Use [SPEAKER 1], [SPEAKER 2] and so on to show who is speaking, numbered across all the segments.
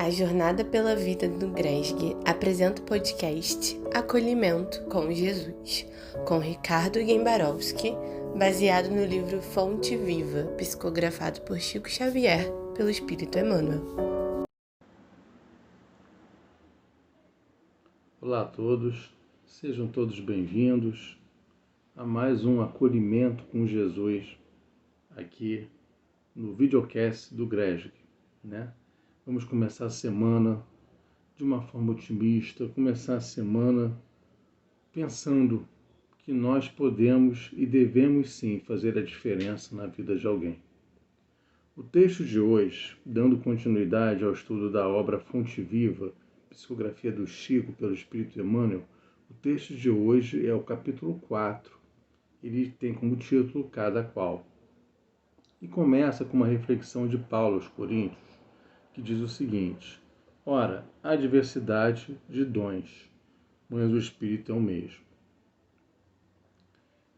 [SPEAKER 1] A Jornada pela Vida do GRESG apresenta o podcast Acolhimento com Jesus, com Ricardo Gembarowski, baseado no livro Fonte Viva, psicografado por Chico Xavier, pelo Espírito Emmanuel.
[SPEAKER 2] Olá a todos, sejam todos bem-vindos a mais um Acolhimento com Jesus aqui no videocast do GRESG, né? Vamos começar a semana de uma forma otimista, começar a semana pensando que nós podemos e devemos sim fazer a diferença na vida de alguém. O texto de hoje, dando continuidade ao estudo da obra Fonte Viva, psicografia do Chico pelo Espírito Emmanuel, o texto de hoje é o capítulo 4. Ele tem como título Cada Qual. E começa com uma reflexão de Paulo aos Coríntios, que diz o seguinte: ora, há diversidade de dons, mas o Espírito é o mesmo.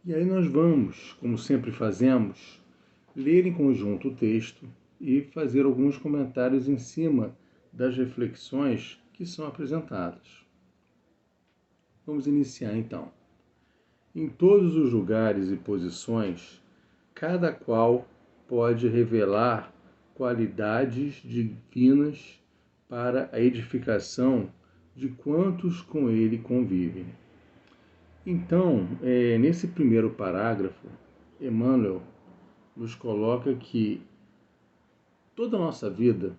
[SPEAKER 2] E aí nós vamos, como sempre fazemos, ler em conjunto o texto e fazer alguns comentários em cima das reflexões que são apresentadas. Vamos iniciar então. Em todos os lugares e posições, cada qual pode revelar qualidades divinas para a edificação de quantos com ele convivem. Então, nesse primeiro parágrafo, Emmanuel nos coloca que toda a nossa vida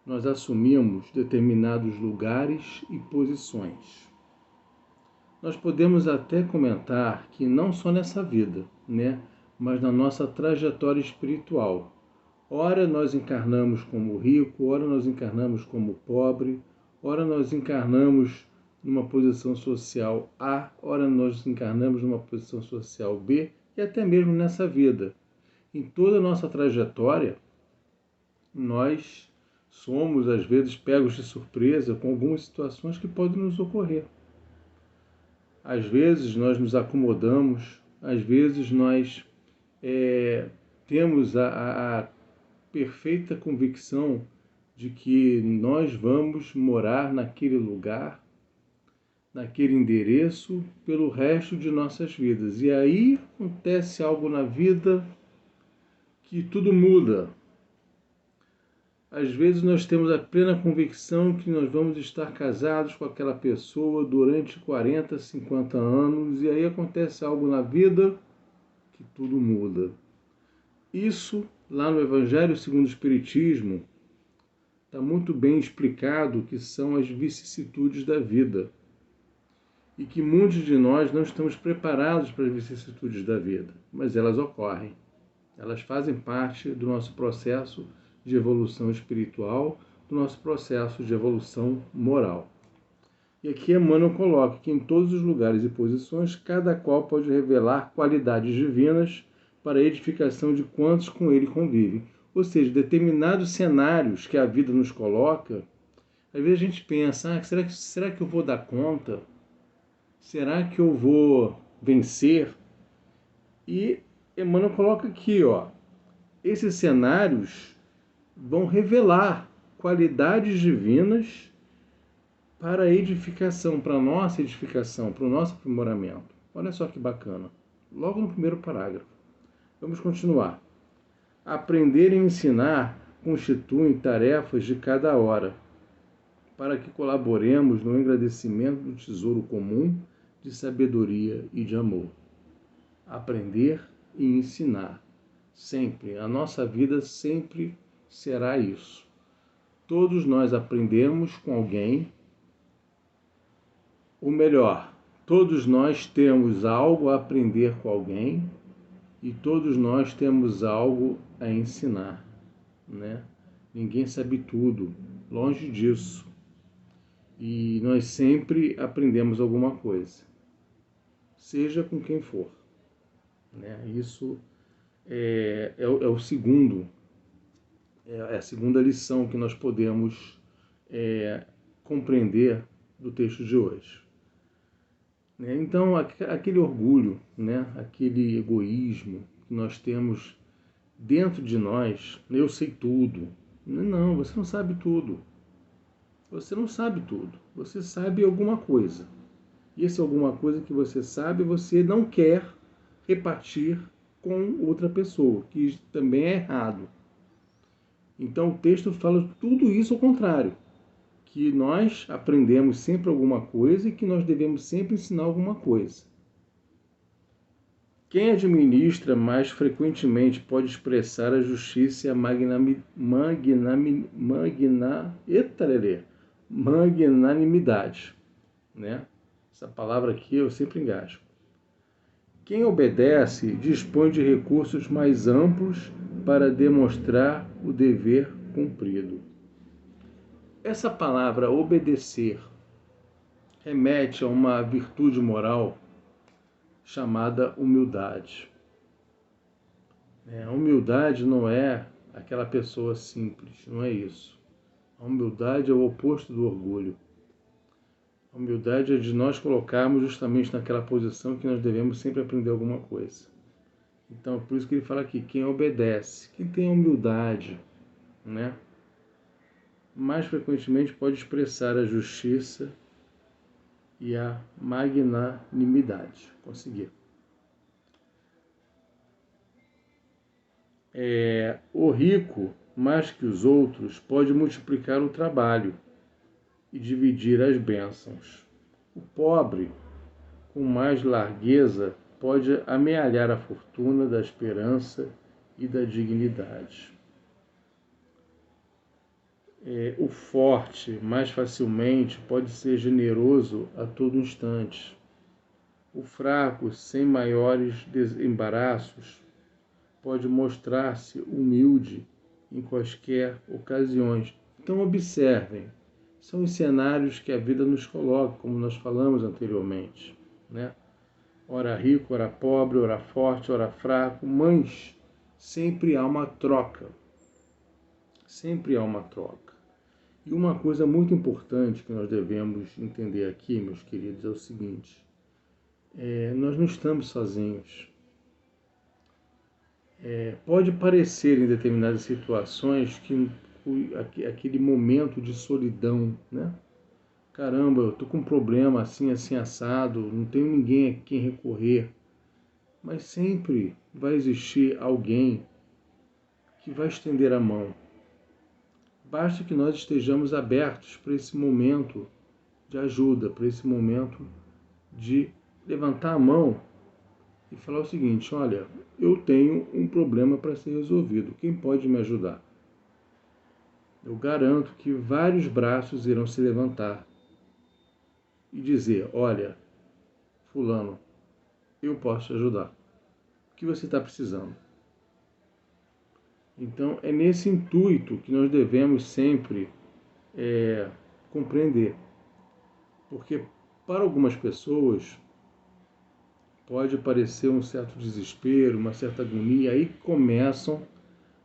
[SPEAKER 2] nós assumimos determinados lugares e posições. Nós podemos até comentar que não só nessa vida, né, mas na nossa trajetória espiritual. Ora nós encarnamos como rico, ora nós encarnamos como pobre, ora nós encarnamos numa posição social A, ora nós encarnamos numa posição social B, e até mesmo nessa vida. Em toda a nossa trajetória, nós somos, às vezes, pegos de surpresa com algumas situações que podem nos ocorrer. Às vezes nós nos acomodamos, às vezes nós temos a perfeita convicção de que nós vamos morar naquele lugar, naquele endereço, pelo resto de nossas vidas. E aí acontece algo na vida que tudo muda. Às vezes nós temos a plena convicção que nós vamos estar casados com aquela pessoa durante 40, 50 anos, e aí acontece algo na vida que tudo muda. Isso, lá no Evangelho segundo o Espiritismo, está muito bem explicado o que são as vicissitudes da vida. E que muitos de nós não estamos preparados para as vicissitudes da vida, mas elas ocorrem. Elas fazem parte do nosso processo de evolução espiritual, do nosso processo de evolução moral. E aqui Emmanuel coloca que em todos os lugares e posições, cada qual pode revelar qualidades divinas para a edificação de quantos com ele convivem. Ou seja, determinados cenários que a vida nos coloca, às vezes a gente pensa, será que eu vou dar conta? Será que eu vou vencer? E Emmanuel coloca aqui, esses cenários vão revelar qualidades divinas para a edificação, para a nossa edificação, para o nosso aprimoramento. Olha só que bacana. Logo no primeiro parágrafo. Vamos continuar. Aprender e ensinar constituem tarefas de cada hora, para que colaboremos no engrandecimento do tesouro comum de sabedoria e de amor. Aprender e ensinar. Sempre. A nossa vida sempre será isso. Todos nós aprendemos com alguém, ou melhor, todos nós temos algo a aprender com alguém e todos nós temos algo a ensinar, né? Ninguém sabe tudo, longe disso. E nós sempre aprendemos alguma coisa, seja com quem for, né? Isso é o segundo, é a segunda lição que nós podemos compreender do texto de hoje. Então, aquele orgulho, né? Aquele egoísmo que nós temos dentro de nós, eu sei tudo, Não, você não sabe tudo. Você não sabe tudo. Você sabe alguma coisa. E esse alguma coisa que você sabe, você não quer repartir com outra pessoa, que também é errado. Então o texto fala tudo isso ao contrário, que nós aprendemos sempre alguma coisa e que nós devemos sempre ensinar alguma coisa. Quem administra mais frequentemente pode expressar a justiça e a magnanimidade, né? Essa palavra aqui eu sempre engasgo. Quem obedece dispõe de recursos mais amplos para demonstrar o dever cumprido. Essa palavra obedecer remete a uma virtude moral chamada humildade. A humildade não é aquela pessoa simples, não é isso. A humildade é o oposto do orgulho. A humildade é de nós colocarmos justamente naquela posição que nós devemos sempre aprender alguma coisa. Então, é por isso que ele fala aqui, quem obedece, quem tem humildade, né? Mais frequentemente pode expressar a justiça e a magnanimidade. Conseguir. O rico, mais que os outros, pode multiplicar o trabalho e dividir as bênçãos. O pobre, com mais largueza, pode amealhar a fortuna da esperança e da dignidade. O forte, mais facilmente, pode ser generoso a todo instante. O fraco, sem maiores embaraços, pode mostrar-se humilde em quaisquer ocasiões. Então observem, são os cenários que a vida nos coloca, como nós falamos anteriormente, né? Ora rico, ora pobre, ora forte, ora fraco, mas sempre há uma troca. Sempre há uma troca. E uma coisa muito importante que nós devemos entender aqui, meus queridos, é o seguinte: nós não estamos sozinhos. Pode parecer em determinadas situações que aquele momento de solidão, né? Caramba, eu tô com um problema assim, assim, assado, não tenho ninguém a quem recorrer. Mas sempre vai existir alguém que vai estender a mão. Basta que nós estejamos abertos para esse momento de ajuda, para esse momento de levantar a mão e falar o seguinte: olha, eu tenho um problema para ser resolvido, quem pode me ajudar? Eu garanto que vários braços irão se levantar e dizer: olha, fulano, eu posso te ajudar. O que você está precisando? Então, é nesse intuito que nós devemos sempre compreender. Porque para algumas pessoas pode parecer um certo desespero, uma certa agonia, aí começam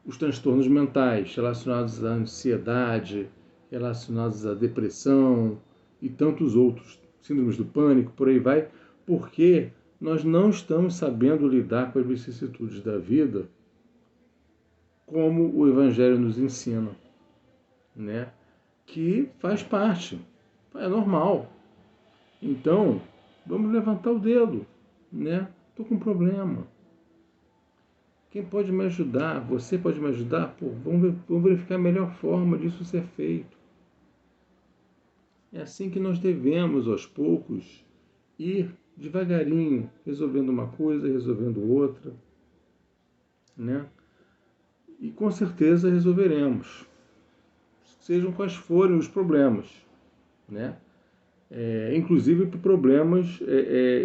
[SPEAKER 2] os transtornos mentais relacionados à ansiedade, relacionados à depressão e tantos outros, síndromes do pânico, por aí vai, porque nós não estamos sabendo lidar com as vicissitudes da vida como o Evangelho nos ensina, né? Que faz parte, é normal. Então, vamos levantar o dedo, né? Estou com um problema. Quem pode me ajudar? Você pode me ajudar? Pô, vamos verificar a melhor forma disso ser feito. É assim que nós devemos, aos poucos, ir devagarinho, resolvendo uma coisa, resolvendo outra, né? E com certeza resolveremos, sejam quais forem os problemas, né? Inclusive por problemas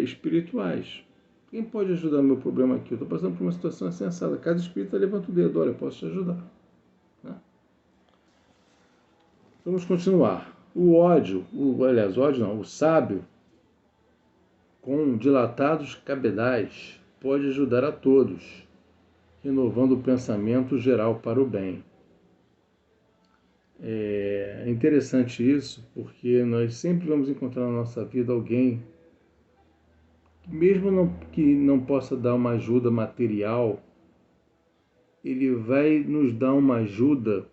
[SPEAKER 2] espirituais. Quem pode ajudar no meu problema aqui? Eu estou passando por uma situação assim assada. Cada espírita levanta o dedo, olha, eu posso te ajudar. Né? Vamos continuar. O sábio, com dilatados cabedais, pode ajudar a todos, renovando o pensamento geral para o bem. É interessante isso, porque nós sempre vamos encontrar na nossa vida alguém, mesmo que não possa dar uma ajuda material, ele vai nos dar uma ajuda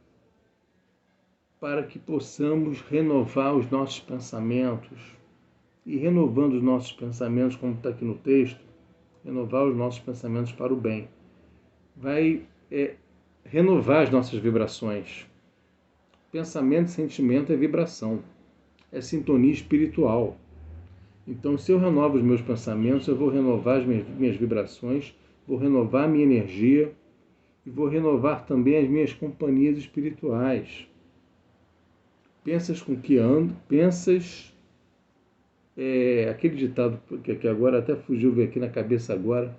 [SPEAKER 2] para que possamos renovar os nossos pensamentos. E renovando os nossos pensamentos, como está aqui no texto, renovar os nossos pensamentos para o bem. Vai renovar as nossas vibrações. Pensamento e sentimento é vibração, é sintonia espiritual. Então, se eu renovo os meus pensamentos, eu vou renovar as minhas vibrações, vou renovar a minha energia e vou renovar também as minhas companhias espirituais. Pensas com que ando, pensas... aquele ditado que agora até fugiu ver aqui na cabeça agora,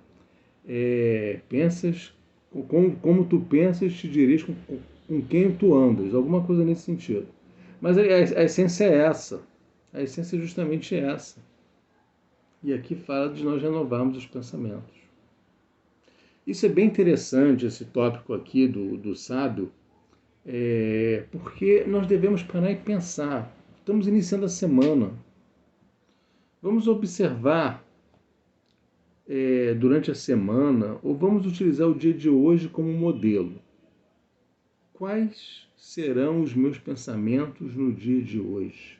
[SPEAKER 2] pensas, como tu pensas, te dirige com quem tu andas, alguma coisa nesse sentido. Mas a essência é essa, a essência é justamente essa. E aqui fala de nós renovarmos os pensamentos. Isso é bem interessante, esse tópico aqui do sábio, porque nós devemos parar e pensar. Estamos iniciando a semana. Vamos observar durante a semana, ou vamos utilizar o dia de hoje como modelo. Quais serão os meus pensamentos no dia de hoje?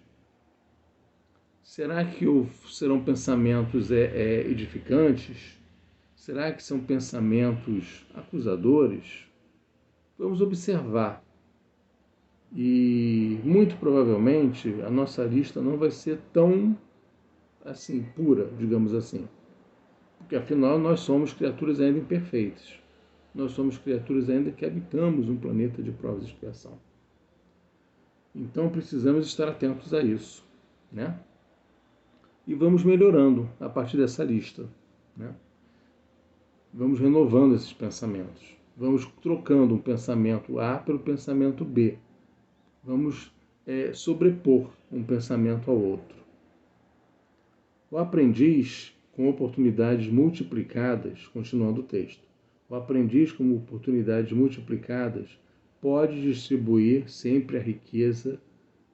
[SPEAKER 2] Será que serão pensamentos edificantes? Será que são pensamentos acusadores? Vamos observar. E muito provavelmente a nossa lista não vai ser tão assim pura, digamos assim. Porque afinal nós somos criaturas ainda imperfeitas. Nós somos criaturas ainda que habitamos um planeta de provas e expiação. Então precisamos estar atentos a isso, né? E vamos melhorando a partir dessa lista, né? Vamos renovando esses pensamentos. Vamos trocando um pensamento A pelo pensamento B. Vamos sobrepor um pensamento ao outro. O aprendiz com oportunidades multiplicadas, continuando o texto, o aprendiz com oportunidades multiplicadas pode distribuir sempre a riqueza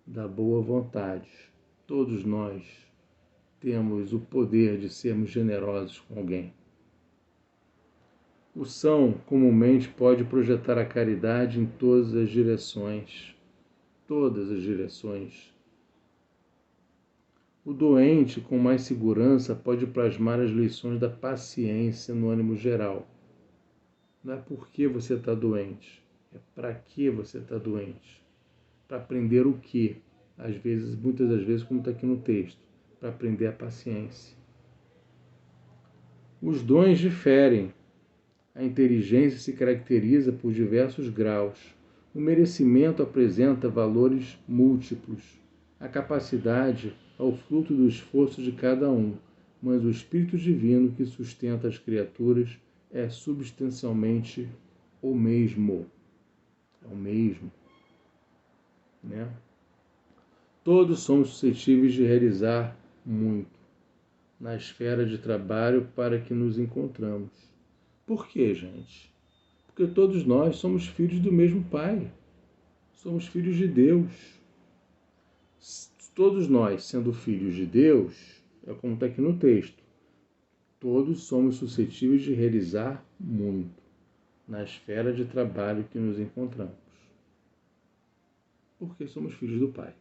[SPEAKER 2] da boa vontade. Todos nós temos o poder de sermos generosos com alguém. O são comumente pode projetar a caridade em todas as direções. Todas as direções. O doente, com mais segurança, pode plasmar as lições da paciência no ânimo geral. Não é porque você está doente, é para que você está doente. Para aprender o quê? Às vezes, muitas das vezes, como está aqui no texto, para aprender a paciência. Os dons diferem. A inteligência se caracteriza por diversos graus. O merecimento apresenta valores múltiplos. A capacidade é o fruto do esforço de cada um, mas o Espírito Divino que sustenta as criaturas é substancialmente o mesmo. É o mesmo. Né? Todos somos suscetíveis de realizar muito na esfera de trabalho para que nos encontramos. Por quê, gente? Porque todos nós somos filhos do mesmo Pai. Somos filhos de Deus. Todos nós, sendo filhos de Deus, é como está aqui no texto, todos somos suscetíveis de realizar muito na esfera de trabalho que nos encontramos. Porque somos filhos do Pai.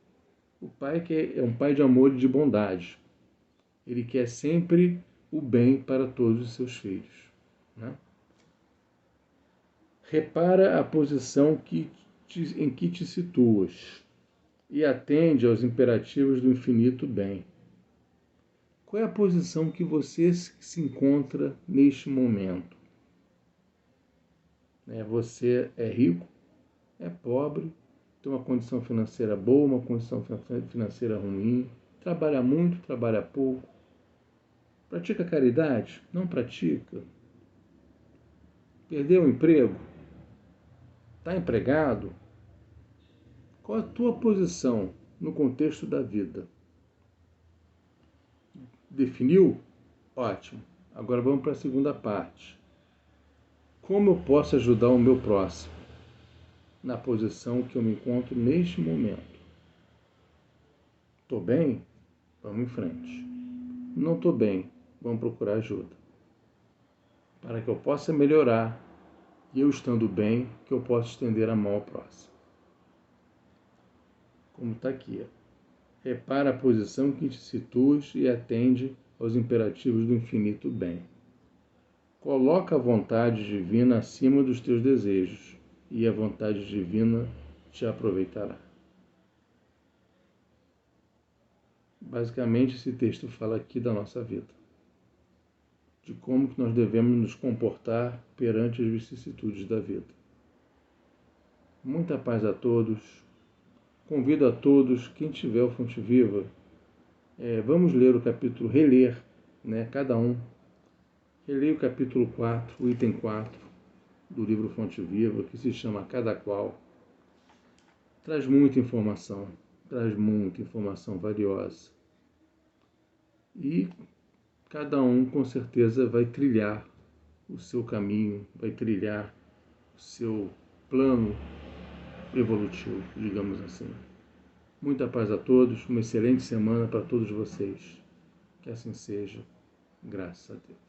[SPEAKER 2] O Pai que é um Pai de amor e de bondade. Ele quer sempre o bem para todos os seus filhos. Né? Repara a posição em que te situas e atende aos imperativos do infinito bem. Qual é a posição que você se encontra neste momento? Você é rico? É pobre? Tem uma condição financeira boa, uma condição financeira ruim? Trabalha muito, trabalha pouco? Pratica caridade? Não pratica? Perdeu o emprego? Está empregado? Qual a tua posição no contexto da vida? Definiu? Ótimo. Agora vamos para a segunda parte. Como eu posso ajudar o meu próximo na posição que eu me encontro neste momento? Estou bem? Vamos em frente. Não estou bem? Vamos procurar ajuda. Para que eu possa melhorar e eu estando bem, que eu possa estender a mão ao próximo. como está aqui. Repara a posição que te situas e atende aos imperativos do infinito bem. Coloca a vontade divina acima dos teus desejos, e a vontade divina te aproveitará. Basicamente, esse texto fala aqui da nossa vida, de como que nós devemos nos comportar perante as vicissitudes da vida. Muita paz a todos. Convido a todos, quem tiver o Fonte Viva, vamos ler o capítulo, reler, cada um. Releia o capítulo 4, o item 4 do livro Fonte Viva, que se chama Cada Qual. Traz muita informação valiosa. E cada um, com certeza, vai trilhar o seu caminho, vai trilhar o seu plano evolutivo, digamos assim. Muita paz a todos, uma excelente semana para todos vocês. Que assim seja, graças a Deus.